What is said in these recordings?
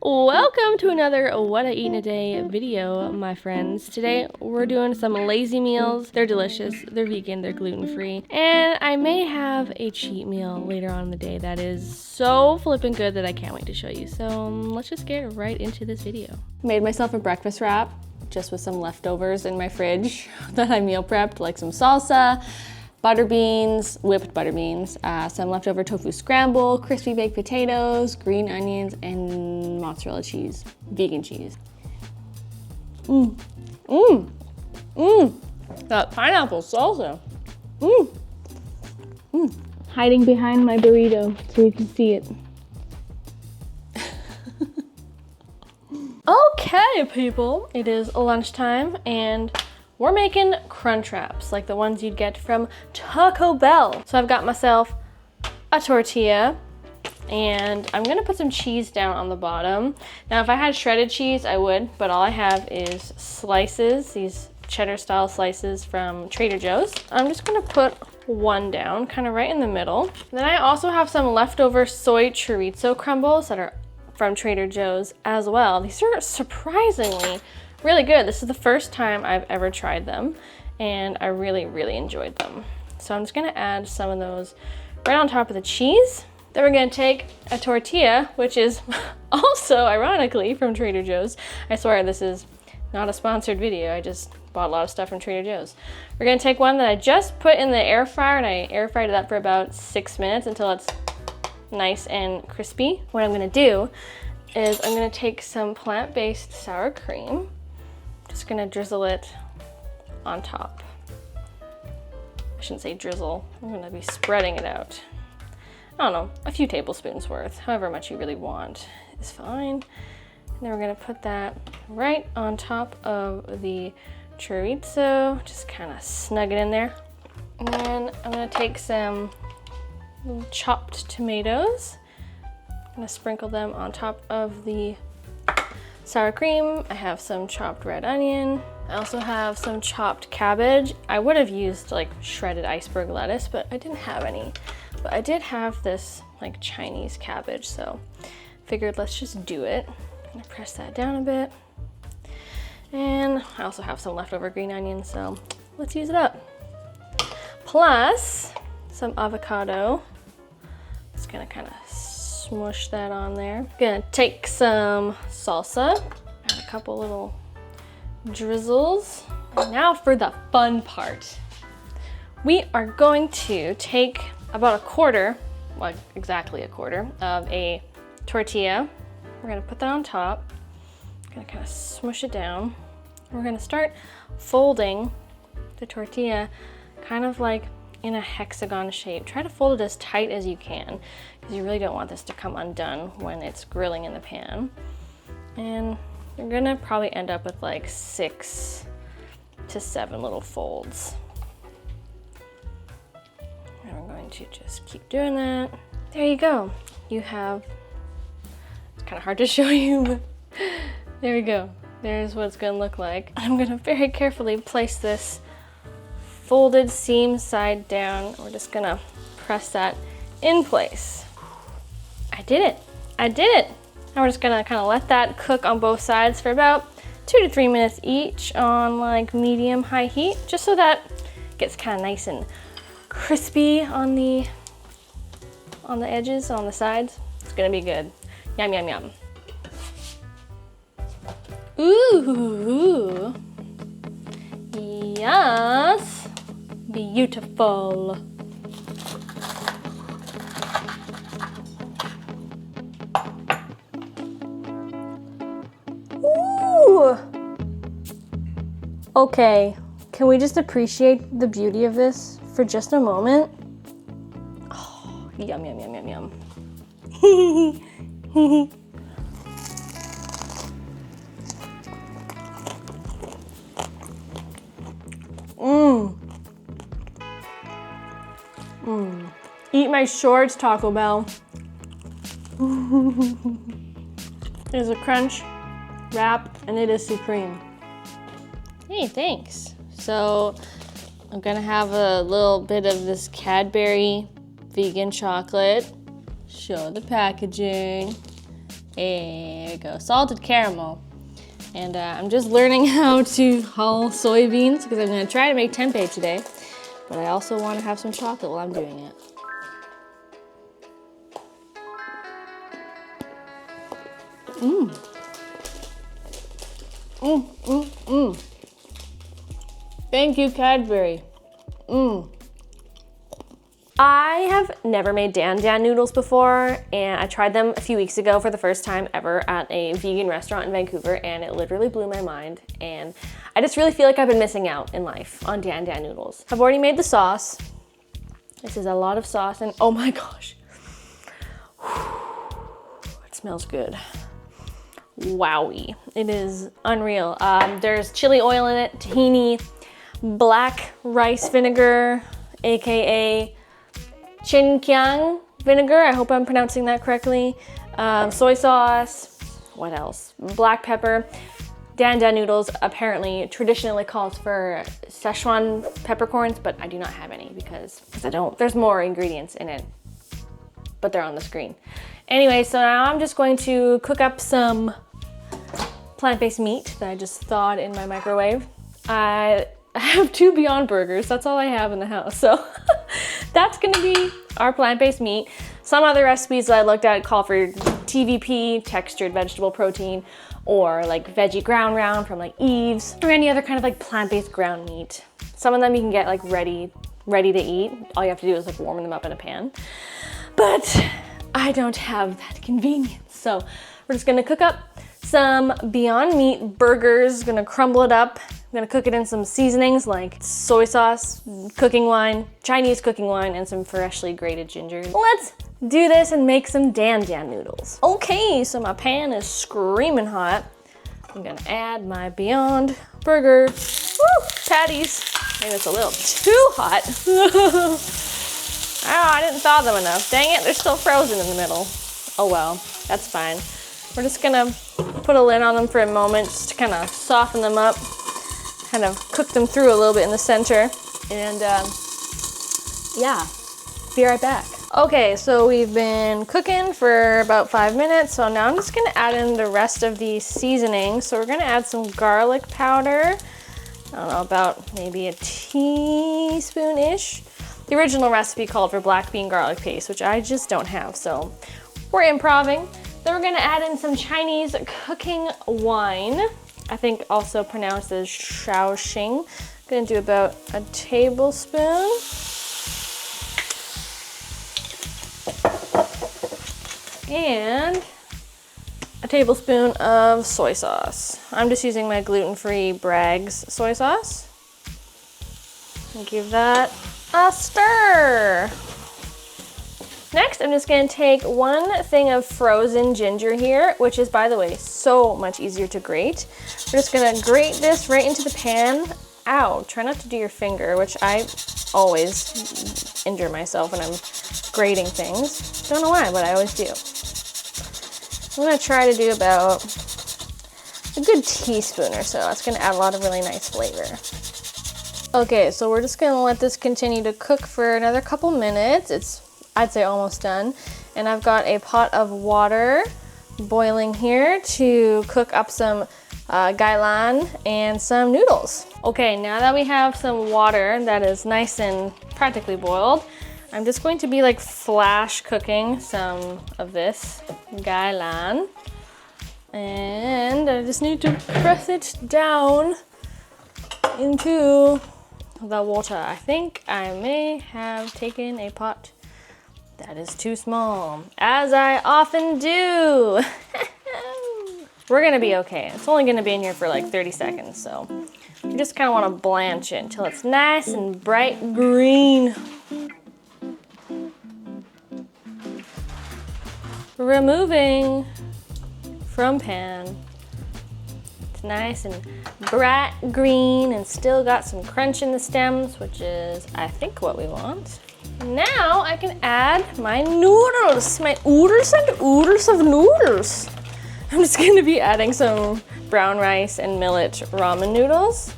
Welcome to another What I Eat in a Day video, my friends. Today we're doing some lazy meals. They're delicious, they're vegan, they're gluten-free, and I may have a cheat meal later on in the day that is so flippin' good that I can't wait to show you. So let's just get right into this video. Made myself a breakfast wrap just with some leftovers in my fridge that I meal prepped, like some salsa, butter beans, whipped butter beans, some leftover tofu scramble, crispy baked potatoes, green onions, and mozzarella cheese, vegan cheese. That pineapple salsa. Hiding behind my burrito so you can see it. Okay, people, it is lunchtime and we're making Crunchwraps, like the ones you'd get from Taco Bell. So I've got myself a tortilla and I'm gonna put some cheese down on the bottom. Now, if I had shredded cheese, I would, but all I have is slices, these cheddar style slices from Trader Joe's. I'm just gonna put one down, kind of right in the middle. Then I also have some leftover soy chorizo crumbles that are from Trader Joe's as well. These are surprisingly really good. This is the first time I've ever tried them and I really enjoyed them. So I'm just gonna add some of those right on top of the cheese. Then we're gonna take a tortilla, which is also ironically from Trader Joe's. I swear this is not a sponsored video. I just bought a lot of stuff from Trader Joe's. We're gonna take one that I just put in the air fryer and I air fried it up for about 6 minutes until it's nice and crispy. What I'm gonna do is I'm gonna take some plant-based sour cream. Just gonna drizzle it on top. I shouldn't say drizzle, I'm gonna be spreading it out. I don't know, a few tablespoons worth, however much you really want is fine. And then we're gonna put that right on top of the chorizo, just kind of snug it in there. And then I'm gonna take some little chopped tomatoes. I'm gonna sprinkle them on top of the sour cream. I have some chopped red onion. I also have some chopped cabbage. I would have used like shredded iceberg lettuce, but I didn't have any. But I did have this like Chinese cabbage, so figured let's just do it. I'm gonna press that down a bit. And I also have some leftover green onions, so let's use it up. Plus some avocado. Just gonna kind of smush that on there. Gonna take some salsa, add a couple little drizzles. And now for the fun part. We are going to take about a quarter, like exactly a quarter, of a tortilla. We're gonna put that on top. Gonna kind of smush it down. We're gonna start folding the tortilla kind of like in a hexagon shape. Try to fold it as tight as you can because you really don't want this to come undone when it's grilling in the pan. And you're gonna probably end up with like 6 to 7 little folds. And we're going to just keep doing that. There you go. You have, it's kind of hard to show you, but there we go. There's what it's gonna look like. I'm gonna very carefully place this folded seam side down. We're just gonna press that in place. I did it. I did it. Now we're just gonna kind of let that cook on both sides for about 2 to 3 minutes each on like medium high heat, just so that it gets kind of nice and crispy on the edges, on the sides. It's gonna be good. Yum, yum, yum. Ooh. Yes. Beautiful. Ooh. Okay, can we just appreciate the beauty of this for just a moment? Oh, yum, yum, yum, yum, yum. Eat my shorts, Taco Bell. It is a crunch wrap and it is supreme. Hey, thanks. So I'm gonna have a little bit of this Cadbury vegan chocolate. Show the packaging. There we go, salted caramel. And I'm just learning how to hull soybeans because I'm gonna try to make tempeh today, but I also want to have some chocolate while I'm doing it. Thank you, Cadbury. I have never made Dan Dan noodles before, and I tried them a few weeks ago for the first time ever at a vegan restaurant in Vancouver, and it literally blew my mind. And I just really feel like I've been missing out in life on Dan Dan noodles. I've already made the sauce. This is a lot of sauce, and oh my gosh. It smells good. Wowie, it is unreal. There's chili oil in it, tahini, black rice vinegar, AKA chinkiang vinegar, I hope I'm pronouncing that correctly, soy sauce, what else? Black pepper. Dan Dan noodles apparently traditionally calls for Szechuan peppercorns, but I do not have any because I don't. There's more ingredients in it, but they're on the screen. Anyway, so now I'm just going to cook up some plant-based meat that I just thawed in my microwave. I have 2 Beyond Burgers, that's all I have in the house, so that's gonna be our plant-based meat. Some other recipes that I looked at call for TVP, textured vegetable protein, or like veggie ground round from like Yves, or any other kind of like plant-based ground meat. Some of them you can get like ready to eat. All you have to do is like warm them up in a pan. But I don't have that convenience, so we're just gonna cook up some Beyond Meat burgers, gonna crumble it up. I'm gonna cook it in some seasonings like soy sauce, cooking wine, Chinese cooking wine, and some freshly grated ginger. Let's do this and make some Dan Dan noodles. Okay, so my pan is screaming hot. I'm gonna add my Beyond Burger patties. Maybe it's a little too hot. Oh, I didn't thaw them enough. Dang it, they're still frozen in the middle. Oh well, that's fine. We're just gonna put a lid on them for a moment just to kind of soften them up, kind of cook them through a little bit in the center, and yeah, be right back. Okay, so we've been cooking for about 5 minutes, so now I'm just gonna add in the rest of the seasoning. So we're gonna add some garlic powder. I don't know, about maybe a teaspoon-ish. The original recipe called for black bean garlic paste, which I just don't have, so we're improving. Then we're gonna add in some Chinese cooking wine. I think also pronounced as shaoxing. Gonna do about a tablespoon. And a tablespoon of soy sauce. I'm just using my gluten-free Bragg's soy sauce. And give that a stir. Next, I'm just gonna take 1 thing of frozen ginger here, which is, by the way, so much easier to grate. We're just gonna grate this right into the pan. Ow, try not to do your finger, which I always injure myself when I'm grating things. Don't know why, but I always do. I'm gonna try to do about a good teaspoon or so. That's gonna add a lot of really nice flavor. Okay, so we're just gonna let this continue to cook for another couple minutes. It's, I'd say, almost done. And I've got a pot of water boiling here to cook up some gailan and some noodles. Okay, now that we have some water that is nice and practically boiled, I'm just going to be like flash cooking some of this gailan. And I just need to press it down into the water. I think I may have taken a pot that is too small, as I often do. We're gonna be okay. It's only gonna be in here for like 30 seconds, so you just kind of want to blanch it until it's nice and bright green. Removing from pan. It's nice and bright green and still got some crunch in the stems, which is, I think, what we want. Now I can add my noodles, my oodles and oodles of noodles. I'm just gonna be adding some brown rice and millet ramen noodles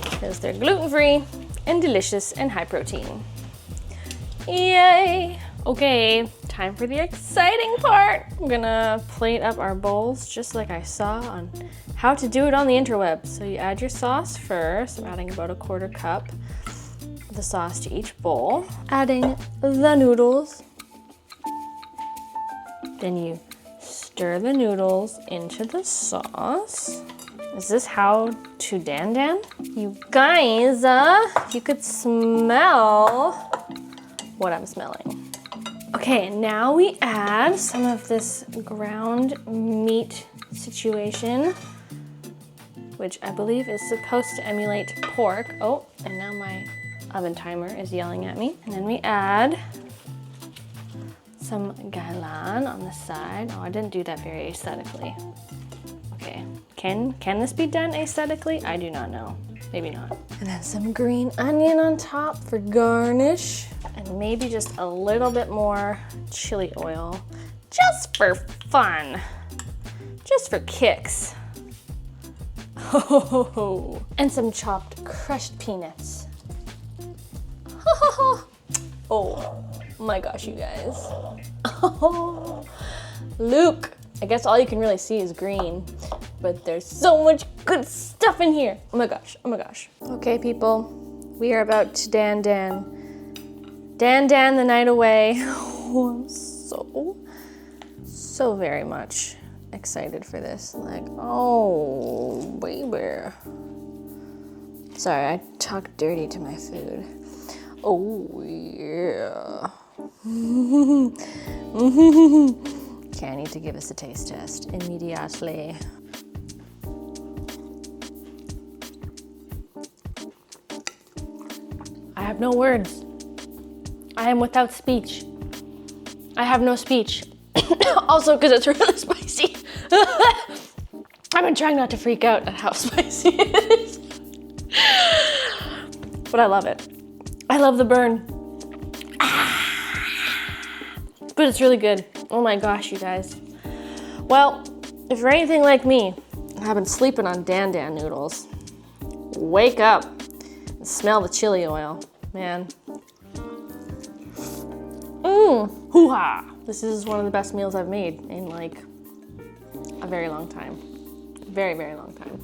because they're gluten-free and delicious and high protein. Yay! Okay, time for the exciting part. I'm gonna plate up our bowls just like I saw on how to do it on the interwebs. So you add your sauce first. I'm adding about 1/4 cup of the sauce to each bowl. Adding the noodles. Then you stir the noodles into the sauce. Is this how to dan dan? You guys, you could smell what I'm smelling. Okay, now we add some of this ground meat situation, which I believe is supposed to emulate pork. Oh, and now my oven timer is yelling at me. And then we add some gailan on the side. Oh, I didn't do that very aesthetically. Okay, can this be done aesthetically? I do not know. Maybe not. And then some green onion on top for garnish. And maybe just a little bit more chili oil, just for fun, just for kicks. Oh, and some chopped crushed peanuts. Oh my gosh, you guys. Oh, Luke. I guess all you can really see is green, but there's so much good stuff in here. Oh my gosh, oh my gosh. Okay, people, we are about to dan dan. Dan dan the night away. Oh, I'm so very much excited for this. Like, oh, baby. Sorry, I talk dirty to my food. Oh, yeah. Okay, I need to give us a taste test immediately. I have no words. I am without speech. I have no speech. Also, because it's really spicy. I've been trying not to freak out at how spicy it is. But I love it. I love the burn. But it's really good. Oh my gosh, you guys. Well, if you're anything like me, I've been sleeping on dan dan noodles. Wake up and smell the chili oil, man. Hoo-ha! This is one of the best meals I've made in like a very long time. Very, very long time.